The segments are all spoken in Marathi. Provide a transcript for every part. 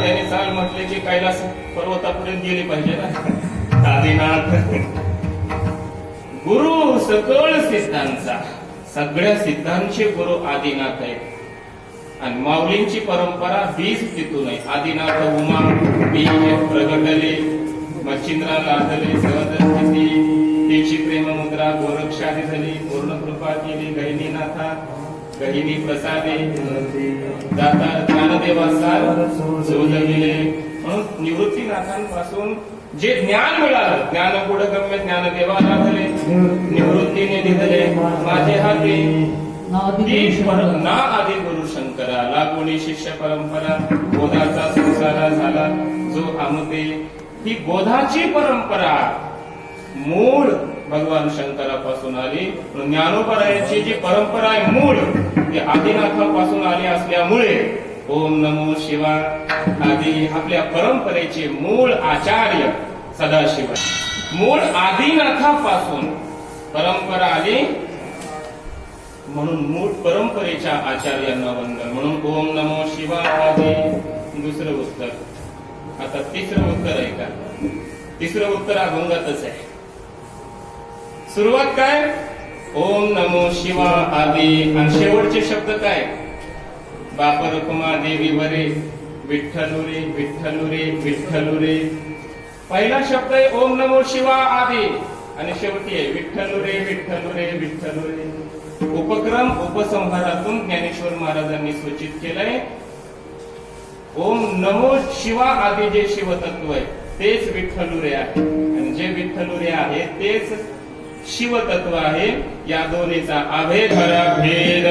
तात्याने चाल म्हटले की कैलास पर्वतापर्यंत गेले पाहिजे ना. आदिनाथ गुरु सकळ सिद्धांचा, सगळ्या सिद्धांचे गुरु आदिनाथ आहेत. आणि माऊलींची परंपरा बीज तिथून आहे. आदिनाथ उमा बीज प्रगटले, मच्छिंद्रा लादले, सहजस्थिती त्याची प्रेममुद्रा गोरक्षादी झाली, पूर्ण कृपा केली गहिनीनाथा गहिनी प्रसादे दाता ज्ञानदेवा सार शोधविले. म्हणून निवृत्तीनाथांपासून जे ज्ञान मिळालं, ज्ञान पुढगम्य ज्ञानदेवा लाभले, निवृत्तीने दिधले माझे हाती ना आदि गुरु शंकरा, लागोणी शिष्य परंपरा बोधाचा संसारा झाला जो आमते. ही बोधाची परंपरा मूळ भगवान शंकरापासून आली. ज्ञानोपरायाची जी परंपरा आहे मूळ ती आदिनाथापासून आली असल्यामुळे ओम नमो शिवा आदी आपल्या परंपरेचे मूळ आचार्य सदाशिव, मूळ आदिनाथापासून परंपरा आली. म्हणून मूळ परंपरेच्या आचार्यांना वंदन. म्हणून ओम नमो शिवा आदी. दुसरं उत्तर. आता तिसरं उत्तर आहे का? तिसरं उत्तर अभंगातच आहे. सुरुवात काय? ओम नमो शिवा आदी. आणि शेवटचे शब्द काय? बाप रुक्मा देवी वरे विठ्ठलू रे विठ्ठलू रे विठ्ठलू रे. पहिला शब्द आहे ओम नमो शिवा आदी आणि शेवटी आहे विठ्ठलू रे विठ्ठलू रे विठ्ठलू रे. उपक्रम उपसंहारातून ज्ञानेश्वर महाराजांनी सूचित केलंय. ओम नमो शिवा आदी जे शिवतत्व आहे तेच विठ्ठलुरे आहे आणि जे विठ्ठलुरे आहे तेच शिवतत्व आहे. या दोन्हीचा अभेद भेद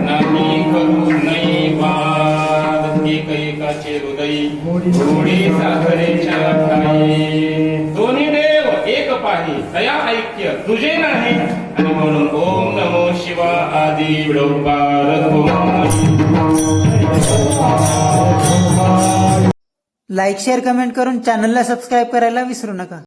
नाही करू नाही वाद. एकाचे हृदय गोडी साखरेच्या ठाई. दोन्ही देव एक पाही तया ऐक्य तुझे नाही. आणि म्हणून ओम नमो शिवा आदी विडोबार. लाईक शेअर कमेंट करून चॅनलला सबस्क्राईब करायला विसरू नका.